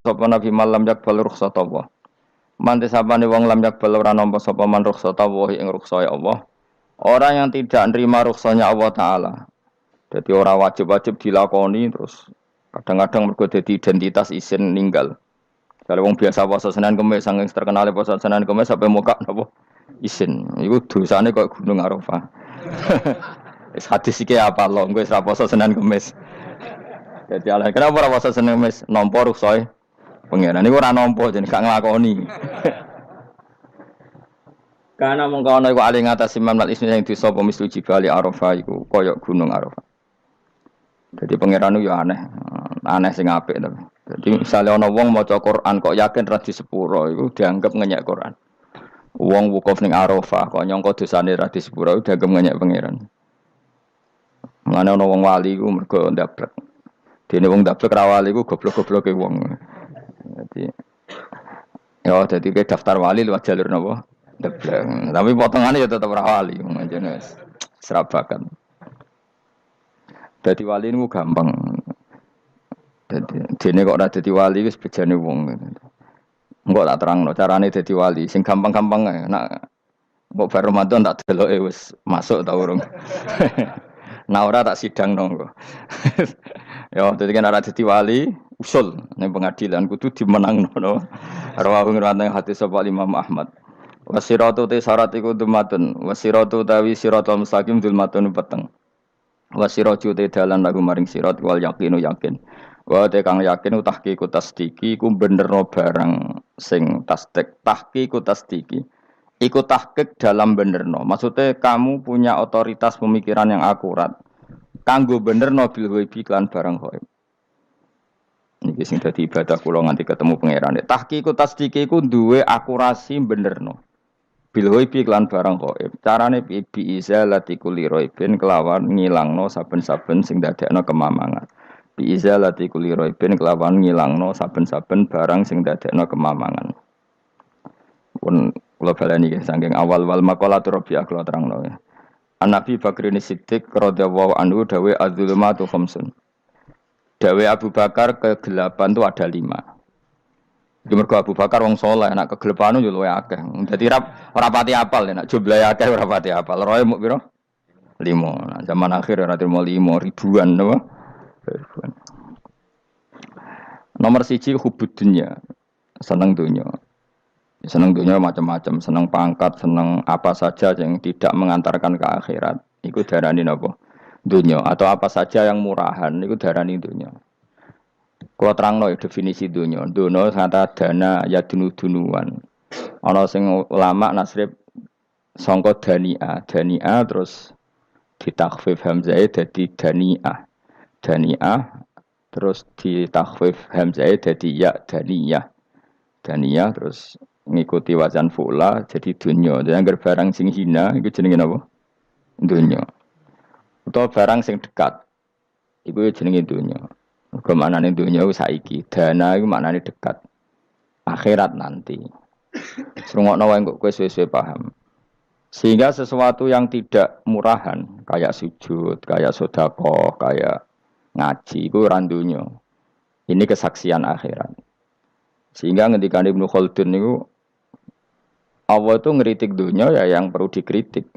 sapa nabi malam yakbal rukhsata Allah. Mantis sapane wong lam yakbal ora nampa sapa man rukhsata Allah ing rukhsah Allah. Orang yang tidak nerima rukhsahnya Allah Ta'ala. Jadi orang wajib-wajib dilakoni terus kadang-kadang mergo dadi identitas isin ninggal. Kalau wong biasa puasa Senin Kamis saking terkenal puasa Senin Kamis sampai muka napa isin. Iku dosane kok Gunung Arafah. Wis hadis iki apa lho, engko wis ra puasa Senin Kamis. Jadi ala kenapa ora puasa Senin Kamis? Nampa rukhsah pengiran niku ora nampa jenenge gak nglakoni. Karena mengkono iku ali ngatasi mamal ismi sing disapa mislu jibali Arafah iku kaya gunung Arafah. Jadi pangeran yo aneh, aneh sing apik to. Jadi misalnya ana wong maca Quran kok yakin ra di sepuro iku dianggap ngenyek Quran. Wong wukuf ning Arafah kok nyangka dosane ra di sepuro iku dianggap ngenyek pangeran. Mulane ana wong wali iku mergo ndablek. Dene wong ndablek ra wali iku goblok-gobloke wong. Jadi ke daftar wali lewat jalur napa? Ndablek. Tapi potongannya ya tetap ra wali, jenenge serabakan. Dadi wali niku gampang. Dene kok ora dadi wali wis bejane wong. Engko tak terangno carane dadi wali sing gampang-gampang ae. Nak mbok bar Ramadan tak deloke wis masuk ta urung. Nah ora tak sidangno engko. Ya dadi kan ora dadi wali usul ning pengadilan kudu dimenangno no. Rawahu ngrawat hadis sapa Imam Ahmad. Wasiratu te syarat iku dumatun. Wasiratu tawi siratal mustaqim dulmatun peteng. Wasiratu te dalan lagu maring sirat wal yaqinu yakin. Wa te kang yakin tahqiqu tasdiki iku benerno barang sing tasdik. Tahqiqu tasdiki iku tahqiq dalam benerno. Maksudnya kamu punya otoritas pemikiran yang akurat. Kanggo benerno bil ghaibi lan barang ghaib. Niki sing dadi ibadah kula nganti ketemu pangeran. Tahqiqu tasdiki iku duwe akurasi benerno. Bil ghaibi lan barang ghaib. Carane bi izalati kulli ghaibin kelawan ngilangno saben-saben sing dadekno kemamangan. Bi izalati kulli ghaibin kelawan ngilangno saben-saben barang sing dadekno kemamangan. Pun kula baleni saking awal wal maqalatur rabi'ah kula terangno ya. An-Nabi Bakrin Siddiq radhiyallahu anhu dawe az-zulumatu khamsun. Dawe Abu Bakar kegelapan itu ada 5. Mergo Abu Bakar wong saleh, nek kegelapan yo luwih akeh. Dadi ora pati apal nek jumlahe akeh ora pati apal. Roe muk pira? 5. Nah, zaman akhir ora trimo 5 ribuan napa? Ribuan. Nomor 1 hubud dunya. Seneng dunya. Seneng dunia macam-macam, seneng pangkat, seneng apa saja yang tidak mengantarkan ke akhirat. Iku darani napa? Dunia atau apa saja yang murahan iku darani dunia. Kalau terangno definisi dunia. Dunia kata dana ya dunuan. Ana sing ulama nasrib sangka dania terus ditakhfif hamzah dadi daniah. Daniah terus ditakhfif hamzah dadi ya daniyah. Daniyah terus ngikuti wazan fu'la jadi dunya. Jadi anggar barang sing hina iku jenenge napa? Dunya. Utawa barang sing dekat iku jenenge dunya. Mergo maknane dunya iku saiki, dana iku maknane dekat. Akhirat nanti. Srungokno wae kok kowe suwe-suwe paham. Sehingga sesuatu yang tidak murahan kayak sujud, kayak sedekah, kayak ngaji iku ora dunya. Ini kesaksian akhirat. Sehingga ketika Ibnu Khaldun niku Allah itu ngeritik dunia ya yang perlu dikritik.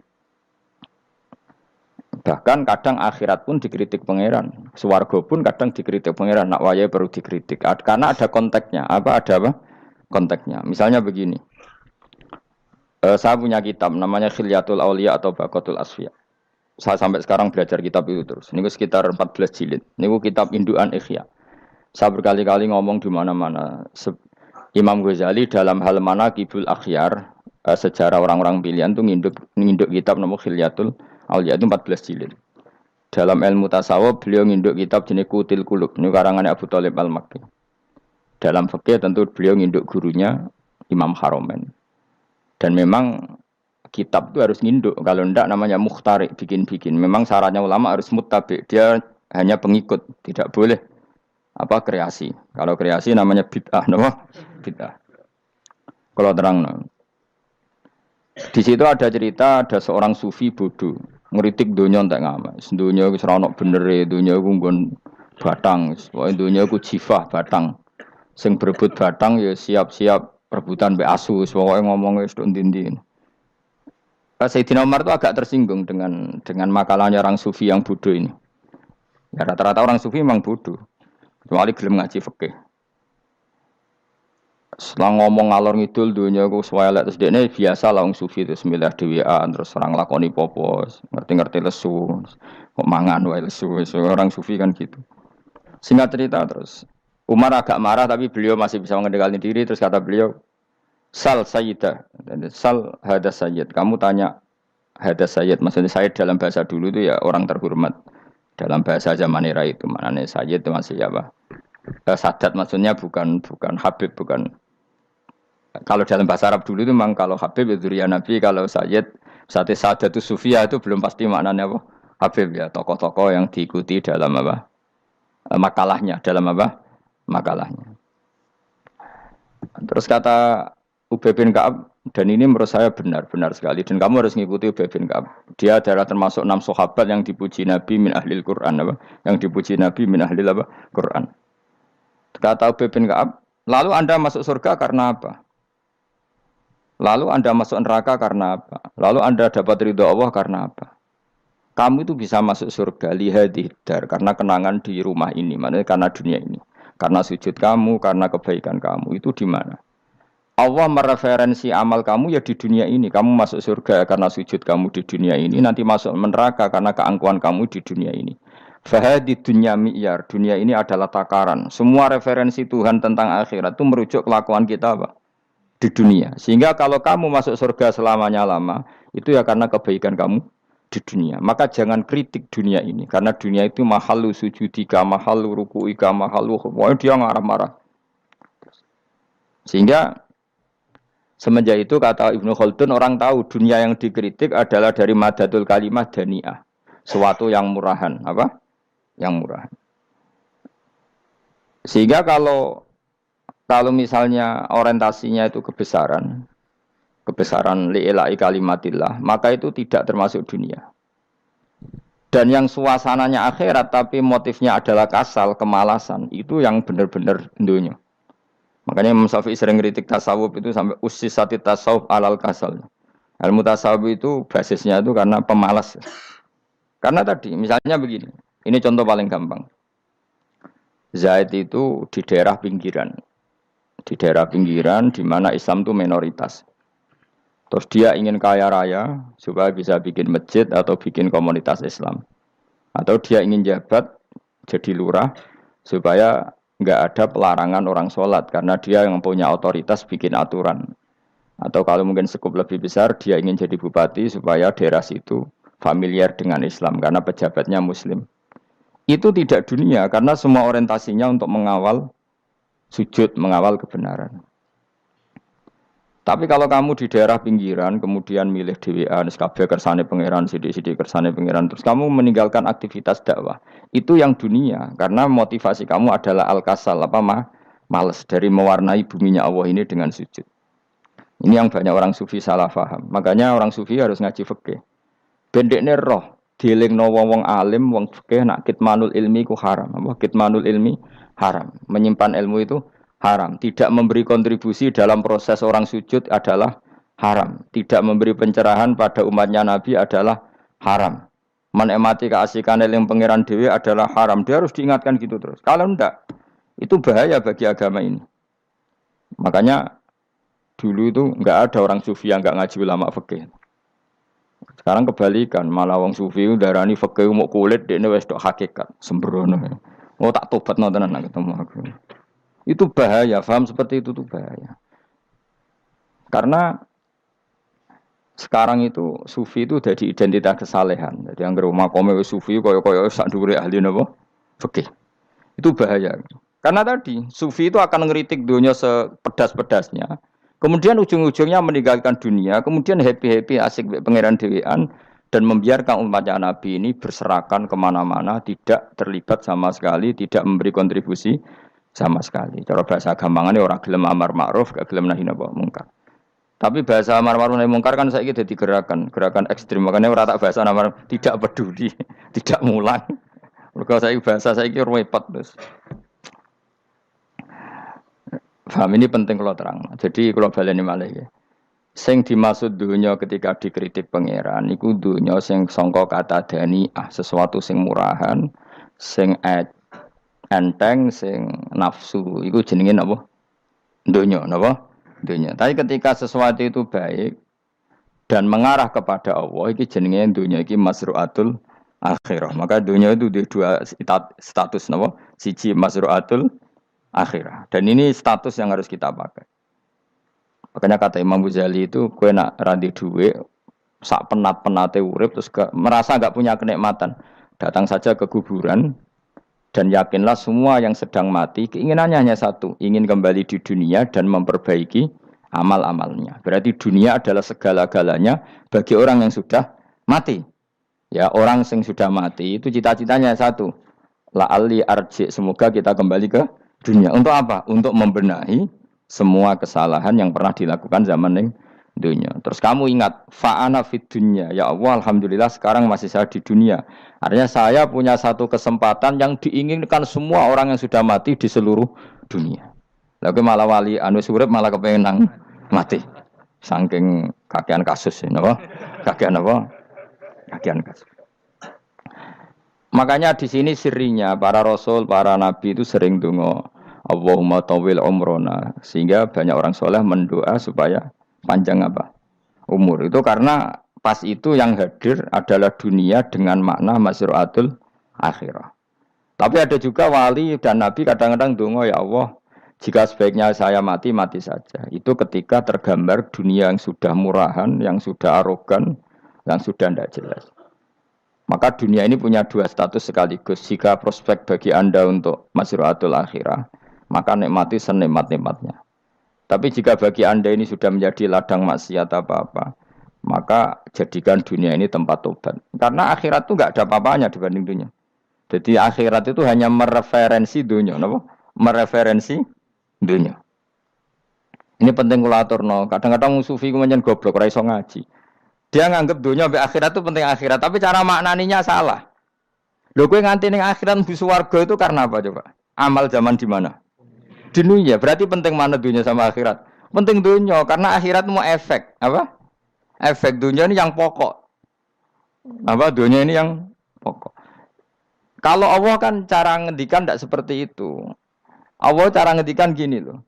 Bahkan kadang akhirat pun dikritik pangeran. Swarga pun kadang dikritik pangeran. Nak waya perlu dikritik. Karena ada konteksnya. Ada apa? Konteksnya. Misalnya begini. Saya punya kitab namanya Khilyatul Auliya atau Baqatul Asfiya. Saya sampai sekarang belajar kitab itu terus. Ini sekitar 14 jilid. Ini kitab Induan Ikhya. Saya berkali-kali ngomong di mana-mana. Imam Ghazali dalam hal manaqibul akhyar, sejarah orang-orang pilihan itu nginduk kitab nama Khilyatul Auliya itu 14 jilid. Dalam ilmu tasawuf beliau nginduk kitab jenis Qutil Qulub, ini karangannya Abu Thalib Al-Makki. Dalam fikih tentu beliau nginduk gurunya Imam Haromen. Dan memang kitab itu harus nginduk, kalau tidak namanya mukhtarik, bikin-bikin. Memang syaratnya ulama harus muttabi, dia hanya pengikut, tidak boleh kreasi. Kalau kreasi namanya bid'ah, bid'ah. Kalau terang, di situ ada cerita ada seorang sufi bodoh ngeritik dunia entek ngamal. Dunia wis ora ono benere, dunia ku nggon batang, pokoke dunia ku jifah batang. Sing berebut batang ya siap-siap rebutan mbek asu, pokoke ngomong wis tok ndi-ndi. Sayyidina Umar itu agak tersinggung dengan makalahnya orang sufi yang bodoh ini. Ya rata-rata orang sufi memang bodoh. Kecuali gelem ngaji fikih. Setelah ngomong ngalor ngidul dunia ku swelek terus dekne biasa lah wong sufi terus milih dhewean terus orang lakoni popo, ngerti-ngerti lesu. Kok mangan wae lesu. So, orang sufi kan gitu. Singkat cerita terus Umar agak marah tapi beliau masih bisa mengendalikan diri terus kata beliau, "Sal sayyidah." Sal hadas sayyid. Kamu tanya hadas sayyid, maksudnya sayyid dalam bahasa dulu itu ya orang terhormat. Dalam bahasa zaman era itu maknanya sayyid itu masih apa? Sadat maksudnya bukan Habib, bukan. Kalau dalam bahasa Arab dulu itu memang kalau Habib itu ya Nabi, kalau Sayyid Sadatus Sufia itu belum pasti maknanya apa? Habib ya, tokoh-tokoh yang diikuti dalam apa? Makalahnya, dalam apa? Makalahnya. Terus kata Ubay bin Ka'ab, dan ini menurut saya benar sekali, dan kamu harus mengikuti Ubay bin Ka'ab. Dia adalah termasuk 6 sahabat yang dipuji Nabi min ahlil Quran, apa? Yang dipuji Nabi min ahlil apa? Quran. Kata Ubay bin Ka'ab, lalu Anda masuk surga karena apa? Lalu Anda masuk neraka karena apa? Lalu Anda dapat ridho Allah karena apa? Kamu itu bisa masuk surga lihadidar karena kenangan di rumah ini, maksudnya karena dunia ini. Karena sujud kamu, karena kebaikan kamu. Itu di mana? Allah mereferensi amal kamu ya di dunia ini. Kamu masuk surga karena sujud kamu di dunia ini. Nanti masuk neraka karena keangkuhan kamu di dunia ini. Fahadi dunya mi'yar. Dunia ini adalah takaran. Semua referensi Tuhan tentang akhirat itu merujuk kelakuan kita apa? Di dunia. Sehingga kalau kamu masuk surga selamanya lama, itu ya karena kebaikan kamu di dunia. Maka jangan kritik dunia ini. Karena dunia itu mahalu sujudika, mahalu ruku'ika, mahalu pokoknya dia marah-marah. Sehingga semenjak itu kata Ibnu Khaldun, orang tahu dunia yang dikritik adalah dari madatul kalimah dani'ah. Suatu yang murahan. Apa? Yang murahan. Sehingga kalau misalnya orientasinya itu kebesaran li'ilai kalimatillah, maka itu tidak termasuk dunia. Dan yang suasananya akhirat tapi motifnya adalah kasal, kemalasan, itu yang benar-benar dunia. Makanya Imam Syafi'i sering kritik tasawuf itu sampai usisati tasawuf alal kasal. Ilmu tasawuf itu basisnya itu karena pemalas. Karena tadi misalnya begini, ini contoh paling gampang. Zaid itu di daerah pinggiran di mana Islam itu minoritas. Terus dia ingin kaya raya supaya bisa bikin masjid atau bikin komunitas Islam. Atau dia ingin jabat jadi lurah supaya nggak ada pelarangan orang sholat karena dia yang punya otoritas bikin aturan. Atau kalau mungkin skup lebih besar dia ingin jadi bupati supaya daerah situ familiar dengan Islam karena pejabatnya Muslim. Itu tidak dunia karena semua orientasinya untuk mengawal sujud, mengawal kebenaran. Tapi kalau kamu di daerah pinggiran, kemudian milih dhewean, kabeh kersane pangeran, sithik-sithik kersane pangeran, terus kamu meninggalkan aktivitas dakwah. Itu yang dunia, karena motivasi kamu adalah al-kasal, males dari mewarnai buminya Allah ini dengan sujud. Ini yang banyak orang sufi salah paham. Makanya orang sufi harus ngaji fikih. Bendekne roh, dielingno wong alim, wong fikih nak kitmanul ilmi ku haram. Kitmanul ilmi haram. Menyimpan ilmu itu haram. Tidak memberi kontribusi dalam proses orang sujud adalah haram. Tidak memberi pencerahan pada umatnya Nabi adalah haram. Menikmati keasikan eling pangeran dewi adalah haram. Dia harus diingatkan gitu terus. Kalau enggak, itu bahaya bagi agama ini. Makanya dulu itu enggak ada orang sufi yang enggak ngaji ulama fikih. Sekarang kebalikan, malah wong sufi darani fikih mau kulit dekne wis tok hakikat, sembrono. Oh tak tobat tenan nak ketemu aku. Itu bahaya, paham seperti itu tuh bahaya. Karena sekarang itu sufi itu jadi identitas kesalehan. Jadi yang rumah kome sufi koyo sak dhuwure ahli napa? Fikih. Itu bahaya. Karena tadi sufi itu akan ngeritik dunia sepedas-pedasnya. Kemudian ujung-ujungnya meninggalkan dunia, kemudian happy-happy asik pangeran dewean dan membiarkan umatnya Nabi ini berserakan kemana-mana, tidak terlibat sama sekali, tidak memberi kontribusi sama sekali. Cara bahasa gampangannya orang gelem amar ma'ruf, gak gelem nahi mungkar. Tapi bahasa amar ma'ruf nahi mungkar kan saiki dadi gerakan ekstrem. Makanya ora tak bahasa amar tidak peduli, tidak mulang. Mergo saiki bahasa saiki repot terus. Paham ini penting kalau terang. Jadi kalau baleni malih ya. Sing dimaksud dunya ketika dikritik pangeran iku dunya sing sangka kata sesuatu sing murahan, sing enteng, sing nafsu. Iku jenenge napa? Dunya, napa? Dunya. Tapi ketika sesuatu itu baik dan mengarah kepada Allah, iki jenenge dunya iki masruatul akhirah. Maka dunya itu di dua status napa? Siji masruatul akhirah. Dan ini status yang harus kita pakai. Makanya kata Imam Ghazali itu, kue nak randi duwe, sak penat-penate urip, terus merasa nggak punya kenikmatan. Datang saja ke kuburan, dan yakinlah semua yang sedang mati, keinginannya hanya satu, ingin kembali di dunia dan memperbaiki amal-amalnya. Berarti dunia adalah segala-galanya bagi orang yang sudah mati. Ya, orang yang sudah mati itu cita-citanya satu, la'alli arji, semoga kita kembali ke dunia. Untuk apa? Untuk membenahi semua kesalahan yang pernah dilakukan zaman yang dunia. Terus kamu ingat, fa'ana fid dunya. Ya Allah, alhamdulillah sekarang masih saya di dunia. Artinya saya punya satu kesempatan yang diinginkan semua orang yang sudah mati di seluruh dunia. Lalu malah wali anu surip malah kepengen mati. Saking kakean kasus ini, apa? Kakean apa? Kakean kasus. Makanya di sini sirinya para rasul, para nabi itu sering donga Allahumma tawil umrona, sehingga banyak orang soleh mendoa supaya panjang apa umur. Itu karena pas itu yang hadir adalah dunia dengan makna masruatul akhirah. Tapi ada juga wali dan nabi kadang-kadang donga, ya Allah, jika sebaiknya saya mati, mati saja. Itu ketika tergambar dunia yang sudah murahan, yang sudah arogan, yang sudah tidak jelas. Maka dunia ini punya dua status sekaligus. Jika prospek bagi Anda untuk masruatul akhirah, maka nikmati senikmat-nikmatnya. Tapi jika bagi Anda ini sudah menjadi ladang maksiat apa-apa, maka jadikan dunia ini tempat tobat. Karena akhirat itu enggak ada apa-apanya dibanding dunia. Jadi akhirat itu hanya mereferensi dunia, apa? Mereferensi dunia. Ini penting kula aturno. Kadang-kadang sufi ku menyen goblok ora iso ngaji. Dia nganggep dunia sampai akhirat itu penting akhirat, tapi cara maknaninya salah. Lho kowe nganti ning akhirat mlebu swarga itu karena apa coba? Amal zaman di mana? Di dunia. Berarti penting mana dunia sama akhirat? Penting dunia karena akhirat mau efek, apa? Efek dunia ini yang pokok. Apa dunia ini yang pokok. Kalau Allah kan cara ngendikan tidak seperti itu. Allah cara ngendikan gini loh.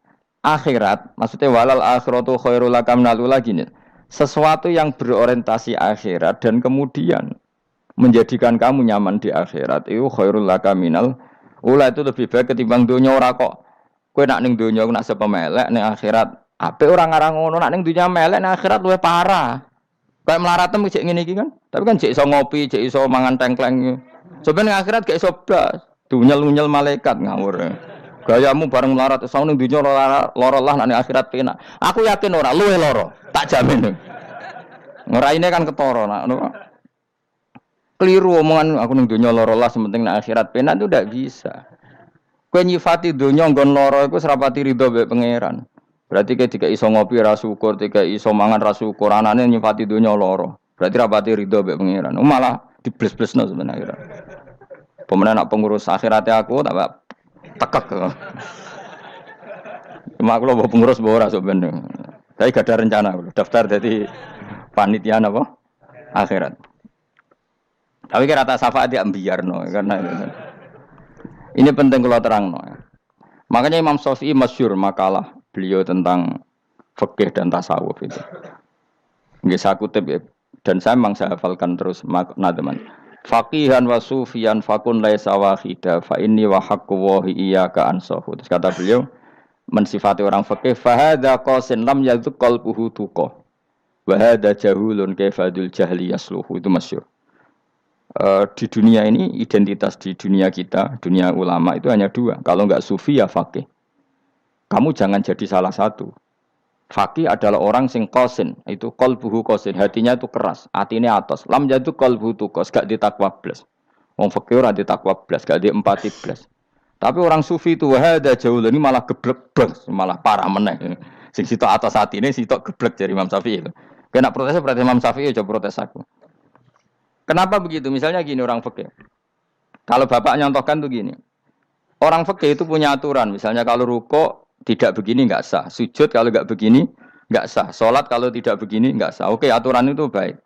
Akhirat, maksudnya walal akhiratu khairul lakam nalula gini. Sesuatu yang berorientasi akhirat dan kemudian menjadikan kamu nyaman di akhirat itu khairul lakaminal ula, itu lebih baik ketimbang dunia. Ora kok kowe nak ning dunia nak sepemelek ning akhirat apik ora ngarang ngono, nak ning dunia melek ning akhirat luwih parah. Kayak melaratem cek ngene iki kan. Tapi kan cek iso ngopi, cek iso mangan tengkleng. Coba ning akhirat gak iso blas. Dunyel-unyel malaikat ngawur. Gayamu bareng melarat iso ning dunia lara lah nak ning akhirat penak. Aku yakin ora luwih lara. Tak jamin. Ngeraine kan ketara nak ngono. Keliru omongan aku ning donya lara lah sementing nek akhirat penak itu ndak bisa. Kowe nyifati donya nggon lara iku serapati ridho mbek pangeran. Berarti kowe dikai iso ngopi ra syukur, dikai iso mangan ra syukur, anane nyifati donya lara. Berarti rapati ridho mbek pangeran. Malah dibles-blesno sebenarnya. Pemenang nak pengurus akhiratnya aku tak tekek. Cuma aku lho pengurus ora sebenarnya. Saya gak ada rencana daftar jadi panitia apa? Akhirat. Tapi kira tak syafaat dia ambiarno karena ini penting kalau terangno. Makanya Imam Syafi'i masyhur makalah beliau tentang fikih dan tasawuf itu. Nggih saya kutip ya, dan saya memang saya hafalkan terus makna teman. Faqihan wa sufiyan fakun laisa wahida fa inni wa haqqu wa iyyaka ansahu. Terus kata beliau mensifati orang fikih fa hadza qasin lam yazuk qalbuhu tuqa wa hadza jahulun kaifadul jahli yasluhu. Itu masyhur. Di dunia ini identitas di dunia kita, dunia ulama itu hanya dua. Kalau enggak sufi ya faqih. Kamu jangan jadi salah satu. Faqih adalah orang sing qasin, itu qalbuhu qasin, hatinya itu keras, atine atos. Lam jadu qalbuhu tuqas, gak ditakwa blas. Wong faqih ora ditakwa blas, gak diempati blas. Tapi orang sufi itu wahada jauh ini malah geblek blas, malah parah meneh. Sing sitok atas atine sitok geblek dari Imam Syafi'i. Kena protes berarti Imam Syafi'i coba protes aku. Kenapa begitu? Misalnya gini orang fikih. Kalau bapak nyontohkan tuh gini. Orang fikih itu punya aturan. Misalnya kalau ruko tidak begini nggak sah. Sujud kalau nggak begini nggak sah. Sholat kalau tidak begini nggak sah. Oke, aturan itu baik.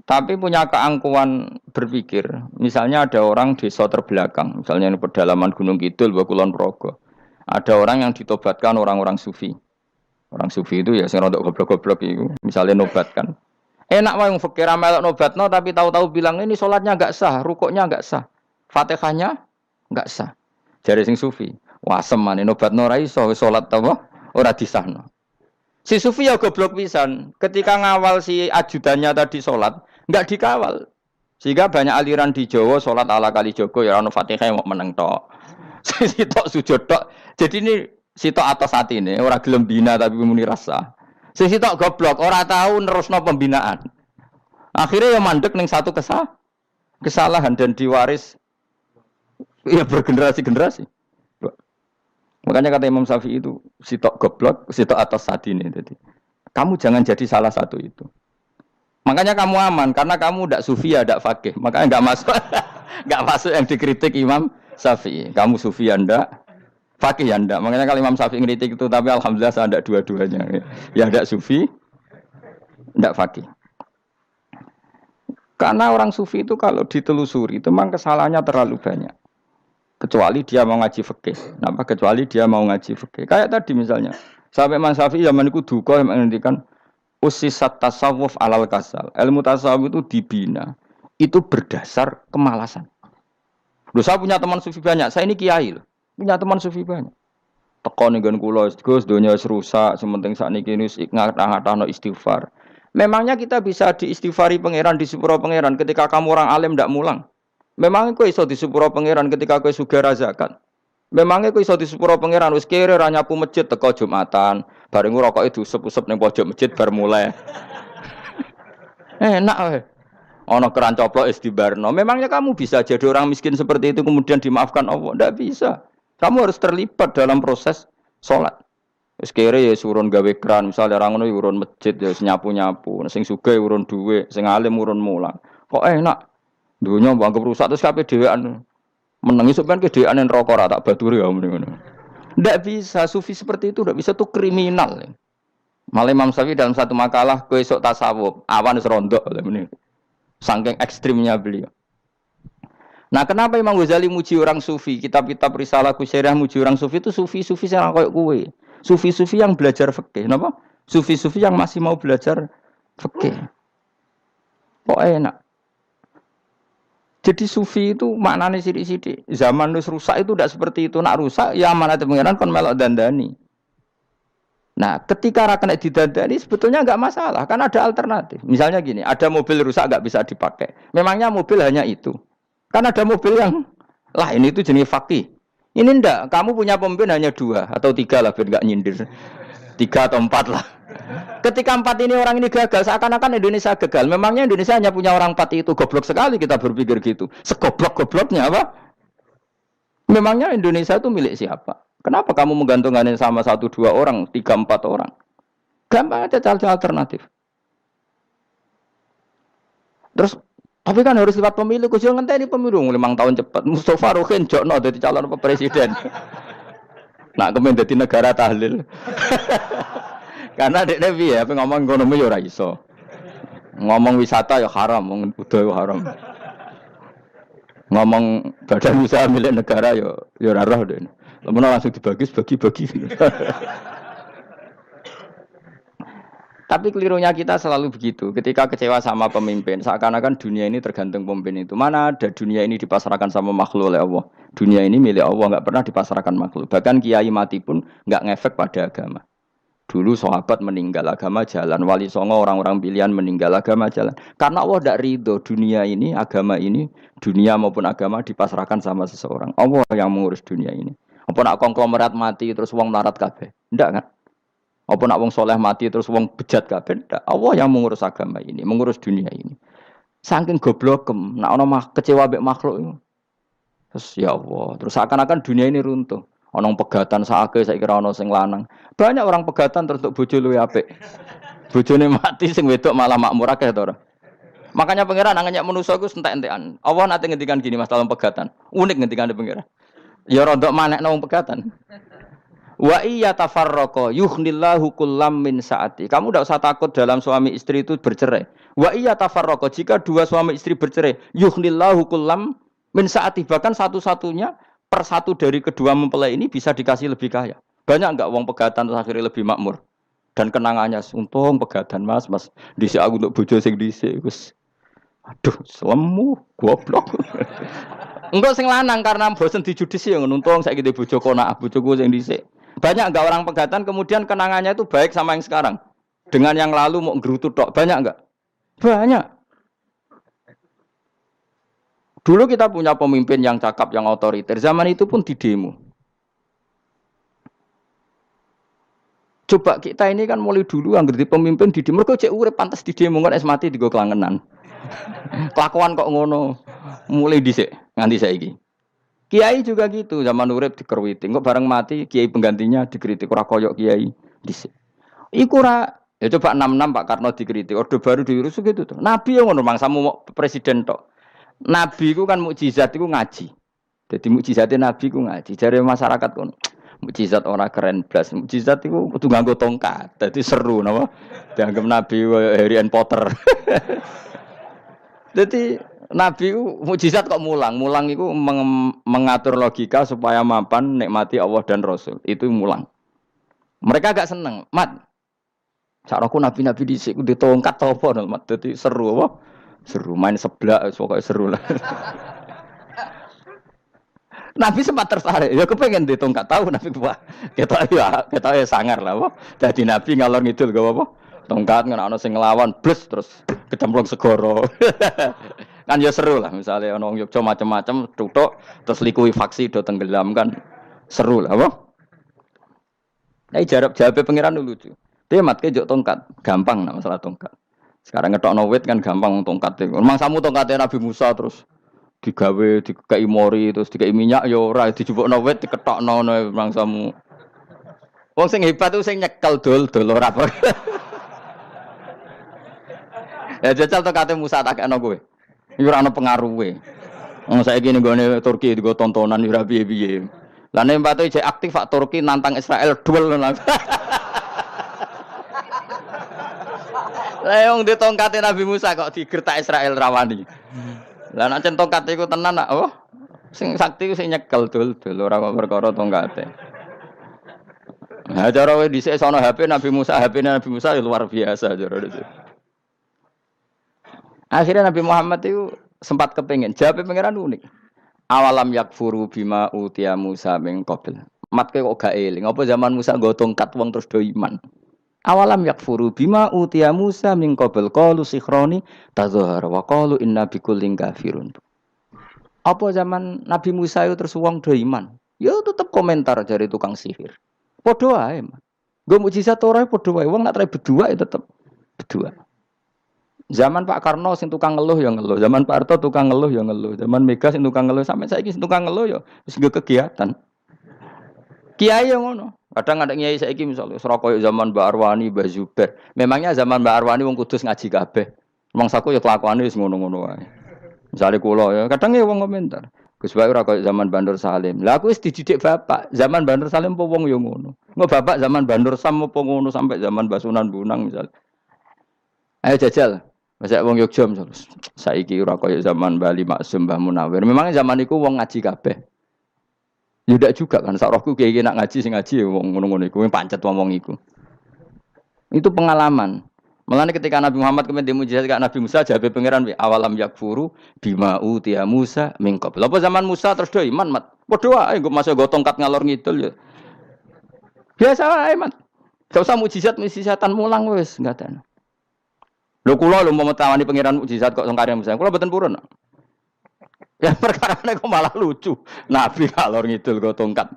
Tapi punya keangkuhan berpikir. Misalnya ada orang desa terbelakang, misalnya di pedalaman Gunung Kidul, Kulon Progo. Ada orang yang ditobatkan orang-orang sufi. Orang sufi itu ya sing rodok goblok-goblok itu, misalnya nobatkan. Enak wae wong fakir melok nobatno tapi tahu-tahu bilang ini sholatnya enggak sah, rukuknya enggak sah. Fatihahnya enggak sah. Jare sing sufi, wasem maneh nobatno ora iso salat apa ora disahno. Si sufi ya goblok pisan. Ketika ngawal si ajudannya tadi sholat, enggak dikawal. Sehingga banyak aliran di Jawa sholat ala kali Jogo ya ono Fatihah mau meneng tok. Si tok sujud tok. Jadi ini si tok atas hati ini ora gelem bina tapi muni rasa. Si tok goblok ora tahu nerusno pembinaan. Akhirnya ya mandek ning satu kesalahan dan diwaris ya bergenerasi-generasi. Makanya kata Imam Syafi'i itu sitok goblok, sitok atas hati ini. Jadi kamu jangan jadi salah satu itu. Makanya kamu aman karena kamu tidak sufi ya, tidak fakih. Makanya nggak masuk, nggak masuk yang dikritik Imam Syafi'i. Kamu sufi ya ndak, fakih ya ndak. Makanya kalau Imam Syafi'i ngeritik itu, tapi alhamdulillah saya tidak dua-duanya. Ya ndak sufi, ndak fakih. Karena orang sufi itu kalau ditelusuri itu memang kesalahannya terlalu banyak. Kecuali dia mau ngaji fikih. Kenapa? Kecuali dia mau ngaji fikih. Kayak tadi misalnya, sampai Imam Syafi'i zaman itu duka yang menghentikan usisat tasawuf alal kasal. Ilmu tasawuf itu dibina. Itu berdasar kemalasan. Loh, saya punya teman sufi banyak. Saya ini kiai loh. Punya teman sufi banyak. Teko ning nggon kula, Gus, donya wis rusak, sementing sakniki wis ngatah-ngatahno istighfar. Memangnya kita bisa diistighfari pangeran, disepuro pangeran ketika kamu orang alim ndak mulang? Memangnya kowe iso disepuro pangeran ketika kowe sugih zakat? Memangnya kowe iso disepuro pangeran wis kere ra nyapu masjid teko Jumatan, bareng rokoke diusep-usep ning pojok masjid bar mulai. Enak wae. Ana keran coplok wis dibarno. Memangnya kamu bisa jadi orang miskin seperti itu kemudian dimaafkan Allah? Ndak bisa. Kamu harus terlibat dalam proses salat. Wis kere ya urun gawe keran, misale ra ngono ya urun masjid ya nyapu-nyapu, sing sugih urun dhuwit, sing alim urun mulang. Kok enak? Dunia bangga rusak terus kabeh dhewean. Menengi sampean ke dhewean neraka ora tak baturi ya ngono. Ndak bisa, sufi seperti itu ndak bisa, tuh kriminal. Malah Imam Syafi'i dalam satu makalah kowe esuk tasawuf, awan wis rondok ngene. Saking ekstrimnya beliau. Nah, kenapa Imam Ghazali muji orang sufi? Kitab-kitab Risalah Kusyirah muji orang sufi itu sufi-sufi sing koyo kowe. Sufi-sufi yang belajar fikih, napa? Sufi-sufi yang masih mau belajar fikih. Kok enak? Jadi sufi itu maknanya sidik-sidik. Zaman wis rusak itu tidak seperti itu. Nak rusak ya amanat pengiran kon melok dandani. Nah, ketika ra kena didandani sebetulnya enggak masalah, kan ada alternatif. Misalnya gini, ada mobil rusak enggak bisa dipakai. Memangnya mobil hanya itu. Kan ada mobil yang lain itu jenis fakih. Ini enggak, kamu punya pemimpin hanya 2 atau 3 lah biar enggak nyindir. 3 atau 4 lah. Ketika 4 ini orang ini gagal, seakan-akan Indonesia gagal. Memangnya Indonesia hanya punya orang 4 itu, goblok sekali kita berpikir gitu. Segoblok-gobloknya apa? Memangnya Indonesia itu milik siapa? Kenapa kamu menggantungkannya sama 1-2 orang, 3-4 orang? Gampang aja cari alternatif. Terus, tapi kan harus lewat pemilu. Kau jangan ngenteni pemilu 5 tahun cepat. Mustafa Rohin jokno jadi calon presiden. Nak kemen dadi negara tahlil. Karena dek Devi ya, apa ngomong ekonomi ya ora iso. Ngomong wisata ya haram, ngomong budaya ya haram. Ngomong badan usaha milik negara ya ora roh dene. Lamun langsung dibagi-bagi. Tapi kelirunya kita selalu begitu. Ketika kecewa sama pemimpin, seakan-akan dunia ini tergantung pemimpin itu. Mana ada dunia ini dipasrahkan sama makhluk oleh Allah. Dunia ini milik Allah, nggak pernah dipasrahkan makhluk. Bahkan kiai mati pun nggak ngefek pada agama. Dulu sahabat meninggal agama jalan, wali songo orang-orang pilihan meninggal agama jalan. Karena Allah tidak ridho dunia ini, agama ini, dunia maupun agama dipasrahkan sama seseorang. Allah yang mengurus dunia ini. Apa nak konglomerat mati terus wong melarat kabeh? Ndak kan? Apa nak wong soleh mati terus wong bejat kabeh? Ndak. Allah yang mengurus agama ini, mengurus dunia ini. Saking goblokem, nak ono kecewa mbek makhluk itu. Terus ya Allah, terus seakan-akan dunia ini runtuh. Ono pegatan sakake saiki ora ono sing lanang. Banyak orang pegatan terus untuk bojo luwih apik. Bojone mati sing wedok malah makmur akeh to ora. Makanya pangeran anggap manusa iku entek-entekan. Allah nate ngendikan gini masalah pegatan. Unik ngendikan pangeran. Ya rondok manekno wong pegatan. Wa iya tafarraqa yughnillahu kullam min saati. Kamu tidak usah takut dalam suami istri itu bercerai. Wa iya tafarraqa jika dua suami istri bercerai, yughnillahu kullam min saati, bahkan satu-satunya per satu dari kedua mempelai ini bisa dikasih lebih kaya. Banyak enggak wong pegatan terus akhirnya lebih makmur? Dan kenangannya untung pegatan Mas dhisik aku untuk bojo sing dhisik wis aduh selemu goblok. Enggak sing lanang karena bosen dijudisi yang nuntung saya gitu bojo konak bojoku sing dhisik. Banyak enggak orang pegatan kemudian kenangannya itu baik sama yang sekarang. Dengan yang lalu mau gerutu tok. Banyak enggak? Banyak. Dulu kita punya pemimpin yang cakap, yang otoriter. Zaman itu pun di demo. Coba kita ini kan mulai dulu anggar di pemimpin di demo. Mereka cek urip pantas di demo kan es mati di go kelangenan. Kelakuan kok ngono. Mulai dhisik nganti saiki. Kiai juga gitu, zaman urip dikerwiti, kok bareng mati kiai penggantinya dikritik ora koyok kiai dhisik. Iku ora ya coba 66 Pak Karno dikritik, orde baru diurus gitu tuh. Nabi yang ngono mangsamu presiden tok. Nabi ku kan mukjizat iku ngaji. Jadi mukjizatnya Nabi ku ngaji. Jare masyarakat kono. Mukjizat ora keren blas. Mukjizat iku kudu nganggo tongkat. Dadi seru napa? Dianggap Nabi Harry Potter. Jadi Nabi mukjizat kok mulang. Mulang itu mengatur logika supaya mapan nikmati Allah dan Rasul. Itu mulang. Mereka agak seneng. Mat, sakroku nabi-nabi dhisik ku ditongkat to apa, Mat. Dadi seru apa? Seru main seblak pokoknya seru lah. Nabi sempat tertarik. Ya kepengen ditongkat tahu Nabi Pak. Kita ya sangar lah apa. Dadi Nabi ngalor ngidul gak apa. Tongkat ana sing nglawan blus terus kecemplung segoro. Kan ya seru lah misalnya ono wong Yogya macam-macam tutuk terus likuifaksi do tenggelam kan seru lah apa. Nah jawab pangeran lucu. Dia matke njok tongkat, gampang nah masalah tongkat. Sekarang ngethokno wit kan gampang tongkat. Memang samu tongkatnya Nabi Musa terus digawe dikei mori terus dikei minyak ya ora dijupukno wit dikethokno memang samu. Wong sing hebat itu sing nyekel dol ora apa. Ya jajal tongkate Musa tak kena kowe. Iki ora ana pengaruhe. Wong saiki ning gone Turki digo tontonan ora piye-piye. Lah nek mbate jek aktif Pak Turki nantang Israel duel. Lah wong di tongkate Nabi Musa kok digertak Israel rawani. Lah nek cen tongkat iku tenan nak oh sing sakti ku sing nyekel dul ora kok perkara tongkate. Nah cara wae dhisik sono HP Nabi Musa ya luar biasa cara itu. Akhirnya Nabi Muhammad itu sempat kepengen. Jawabnya pangeran unik. Awalam yakfuru bima utia Musa min qabl. Mat kok gak eling. Apa zaman Musa nggo tongkat wong terus do iman. Awalam yakfuru bima utia Musa min qabl qalu sikhroni tadzahara wa qalu inna bikullin kafirun. Apa zaman Nabi Musa itu terus wong do iman. Ya tetep komentar dari tukang sihir. Padha wae. Nggo mukjizat ora padha wae. Wong nak trai berdua ya tetep berdua. Zaman Pak Karno sing tukang ngeluh ya ngeluh, zaman Pak Harto tukang ngeluh ya ngeluh, zaman Mega sing tukang ngeluh sampai saiki sing tukang ngeluh ya wis nggo kegiatan. Kiai yang ngono. Kadang ada kiai saiki misalnya Surabaya zaman Mbak Arwani, Mbak Zubair. Memangnya zaman Mbak Arwani wong kudus ngaji kabeh. Mangsaku ya kelakuane wis ngono-ngono wae. Misale kula ya kadang ya wong komentar. Gus Bae ora koyo zaman Bandur Salim. Lah aku wis dididik bapak, zaman Bandur Salim apa wong ya ngono. Engko bapak zaman Bandur Sam apa ngono sampai zaman Basunan Bunang misal. Ayo jajal. Masa wong Yogya misalnya, saiki ora kaya zaman Bali Maksum Mbah Munawir. Memang zaman iku wong ngaji kabeh. Ya ndak juga kan, sak rohku kiye nak ngaji sing ngaji wong ngono-ngono iku pancet wong iku. Itu pengalaman. Mulane ketika Nabi Muhammad kemudian dimujizat karo Nabi Musa jabe pangeran awalam yakfuru bima utiya Musa min qabl. Apa zaman Musa terus do iman mat. Padha wae nggo masuk go tongkat ngalor ngidul ya. Biasa wae mat. Gak usah mujizatan mulang wis enggak ada. Lho kula lho memetawani pangeran mukjizat kok sangkare Musa. Kula mboten purun. Ya perkara kok malah lucu. Nabi kalor ngidul go tongkat.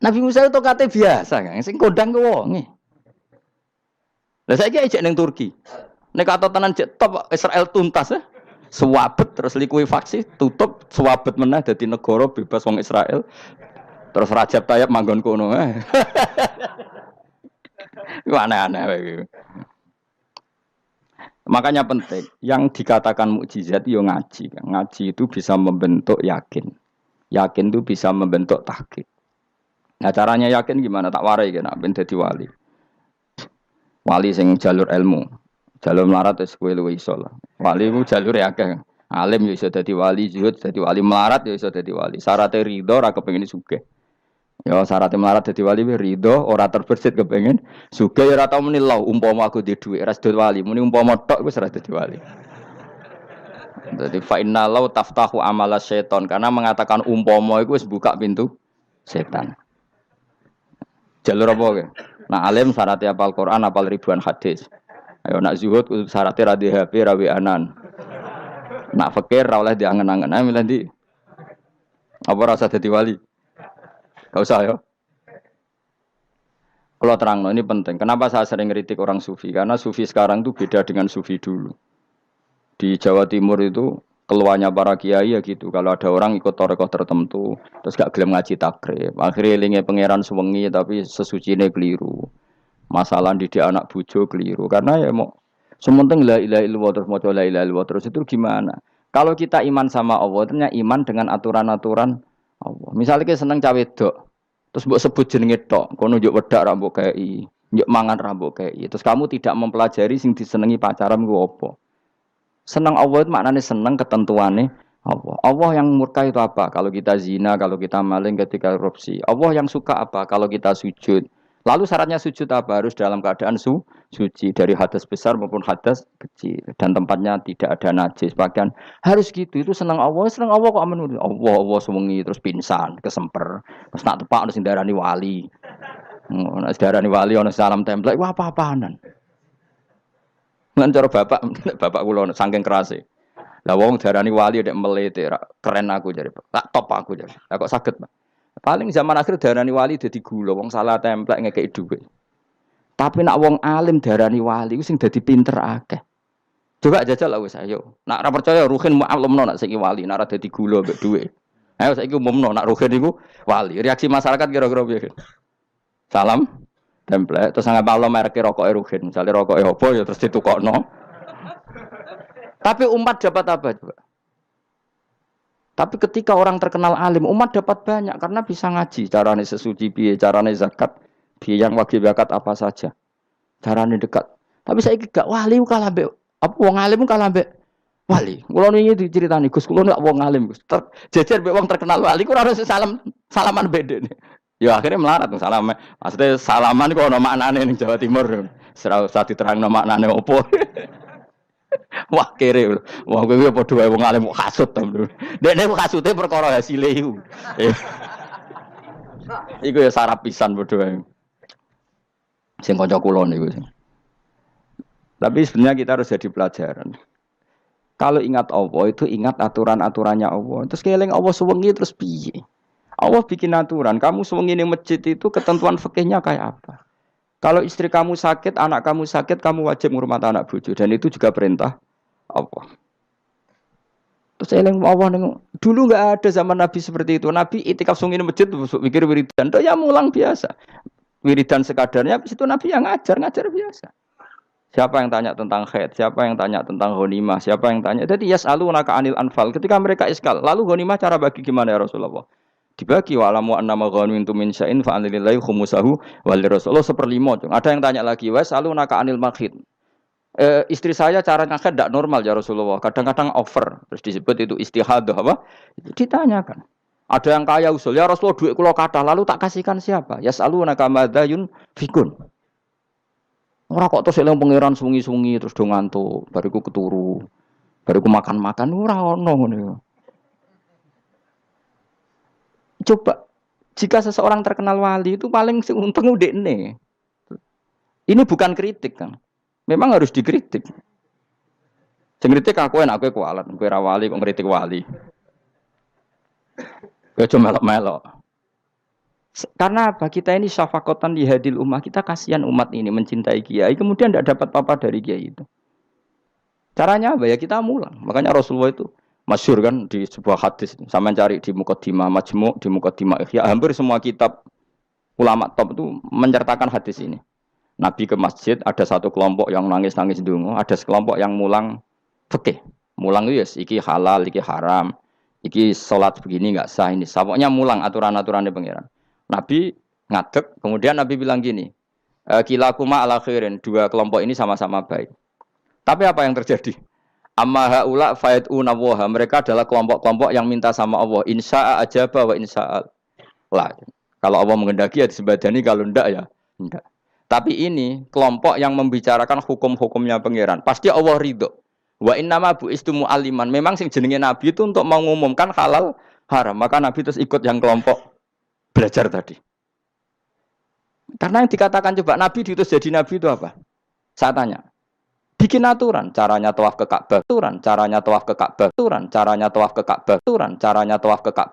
Nabi Musa itu tongkate biasa kan, sing kondang ku wonge. Lah saiki ejek ning Turki. Nek kata tenan jek top Israel tuntas ya. Suwabet terus likuifaksi tutup suwabet meneh dadi negara bebas wong Israel. Terus Rajab Tayyip manggon kono. Ku aneh-aneh wae. Makanya penting, yang dikatakan mukjizat itu ngaji. Ngaji itu bisa membentuk yakin. Yakin itu bisa membentuk tahqiq. Nah caranya yakin gimana? Tak warai kan, ben dadi wali. Wali sing jalur ilmu, jalur melarat wis kowe luwih iso lah. Wali ku jalur akeh. Alim ya iso dadi wali, zuhud dadi wali, melarat ya iso dadi wali. Syaratnya ridho ora kepengin sugih. Ya syaratnya melarat dadi wali ridho ora terbersit kepengin sugih ya ora tau muni lho umpama aku di dhuwit ora dadi wali, muni umpama tok wis ora dadi wali. Jadi fa inna law taftahu amala syaiton karena mengatakan umpama itu wis buka pintu setan. Jalur apa ke? Nah alim syaratnya hafal Quran, hafal ribuan hadis. Ayo nak zuhud syaratnya radhi HP, rawi anan. Nak fakir ra oleh diangen-angen. Ayo milih ndi? Apa rasa dadi wali? Gak usah ya. Kalau terang, ini penting. Kenapa saya sering kritik orang sufi? Karena sufi sekarang itu beda dengan sufi dulu. Di Jawa Timur itu keluarnya para kiai ya gitu. Kalau ada orang ikut torekoh tertentu, terus gak gelem ngaji takrib. Akhirnya linge pangeran suwengi tapi sesucine keliru. Masalah didik anak bojo keliru. Karena ya mau sementing la ilaha illallah terus maca la ilaha illallah terus itu gimana? Kalau kita iman sama Allah, ternyata iman dengan aturan-aturan Allah. Misalnya kita seneng cawe dok, terus mbok sebut jenenge tok, kono njuk wedak ra mbok kei, njuk mangan ra mbok kei. Terus kamu tidak mempelajari sing disenengi pacaran ku apa? Senang Allah itu maknanya senang ketentuannya Allah. Allah yang murka itu apa? Kalau kita zina, kalau kita maling, ketika korupsi. Allah yang suka apa? Kalau kita sujud. Lalu syaratnya sujud apa? Harus dalam keadaan suci dari hadas besar maupun hadas kecil dan tempatnya tidak ada najis. Bahkan harus gitu. Itu senang Allah kok aman. Allah sewengi terus pingsan, kesemper. Terus nak tepak harus darani wali. Nak darani wali ono salam template. Wah apa-apaanan. Lan cara bapak kula saking kerase. Lah wong darani wali nek melete keren aku jare. Tak top aku jare. Lah kok saged, Pak? Paling zaman akhir darani wali dadi gula, wong salah templek ngekeki dhuwit. Tapi nak wong alim darani wali ku sing dadi pinter akeh. Coba jajal lah wis ayo. Nak ora percaya Ruhin maklumno nak saiki wali, nak ora dadi gula mbek dhuwit. Ayo saiki umumno nak Ruhin iku wali. Reaksi masyarakat kira-kira piye? Salam template terus nggak malam merek rokok Ruhin, misalnya rokok apa ya terus ditukokno. Tapi umat dapat apa coba? Tapi ketika orang terkenal alim, umat dapat banyak karena bisa ngaji, carane sesuci piye, carane zakat, piye yang wajib zakat apa saja, carane dekat. Tapi saya gak wali kalah mbek apa wong alim kalah mbek wali. Kulo niki diceritani Gus, kulo nek wong alim Gus, jejer mbek wong terkenal wali kuwi harus salaman beda nih. Ya akhirnya melarat tuh salam. Maksudnya salaman kok ono maknane ning Jawa Timur. Ora usah diterangno maknane opo. Wah kere. Wah kowe padha wae wong alim kok kasut to. Dekne kok kasute perkara hasile iku. Iku ya sarap pisan padha wae. Sing kanca kula niku. Tapi sebenarnya kita harus jadi pelajaran. Kalau ingat Allah itu ingat aturan-aturannya Allah. Terus keling Allah suwengi terus piye? Allah bikin aturan, kamu sewengi ning masjid itu ketentuan fikihnya kayak apa? Kalau istri kamu sakit, anak kamu sakit, kamu wajib ngurmat anak bojo dan itu juga perintah Allah. Terus eling Allah dulu enggak ada zaman Nabi seperti itu. Nabi itikaf sewengi ning masjid mikir wiridan, ya mulang biasa. Wiridan sekadarnya habis itu Nabi yang ngajar biasa. Siapa yang tanya tentang haid, siapa yang tanya tentang ghanimah, siapa yang tanya. Jadi yas'alunaka 'anil anfal. Ketika mereka iskal, lalu ghanimah cara bagi gimana ya Rasulullah? Dibagi wa alamu annama ghanimtum min syai'in fa anlillahi khumusahu wal rasulullah 1/5. Ada yang tanya lagi, "Wa salunaka 'anil makhid." Istri saya cara ngakad tidak normal ya Rasulullah. Kadang-kadang over. Terus disebut itu istihadah apa? Ditanyakan. Ada yang kaya usul, ya Rasulullah duit kula kathah lalu tak kasihkan siapa? Ya salunaka madzayun fikun. Ora kok terus eling pangeran sungi-sungi terus do ngantuk, bariku keturu. Bariku makan-makan ora ono ngono. Coba, jika seseorang terkenal wali itu paling untung udekne. Ini bukan kritik kan. Memang harus dikritik. Sing kritik aku enak kowe kualat, kowe ra wali kok ngritik wali. Kowe cuma melok-melok. Karena apa? Kita ini syafaqatan di hadil ummah, kita kasihan umat ini mencintai kiai, kemudian tidak dapat apa-apa dari kiai itu. Caranya apa ya? Kita mulang. Makanya Rasulullah itu masyhur kan di sebuah hadis, sama cari di Muqaddimah Majmu', di Muqaddimah Ihya, hampir semua kitab ulama top itu menceritakan hadis ini. Nabi ke masjid, ada satu kelompok yang nangis-nangis ndonga, ada sekelompok yang mulang fikih. Mulang itu ya, iki halal, iki haram, iki salat begini enggak sah ini. Pokoknya mulang aturan-aturannya pangeran. Nabi ngadeg. Kemudian Nabi bilang gini, kilakuma ala khairin, dua kelompok ini sama-sama baik. Tapi apa yang terjadi? Amma haula fayatuna waha, mereka adalah kelompok-kelompok yang minta sama Allah, insya'a ajaba wa insya'al lah. Kalau Allah mengendaki ya disebadani, kalau ndak ya ndak. Tapi ini kelompok yang membicarakan hukum-hukumnya pangeran. Pasti Allah ridho. Wa innama bu'istu mu'alliman. Memang sing jenenge Nabi itu untuk mengumumkan halal haram. Maka Nabi terus ikut yang kelompok belajar tadi. Karena yang dikatakan coba Nabi diutus jadi Nabi itu apa? Saya tanya. Bikin aturan, caranya tawaf ke Ka'bah, aturan, caranya tawaf ke Ka'bah, aturan, caranya tawaf ke Ka'bah, aturan, caranya tawaf ke Ka'bah.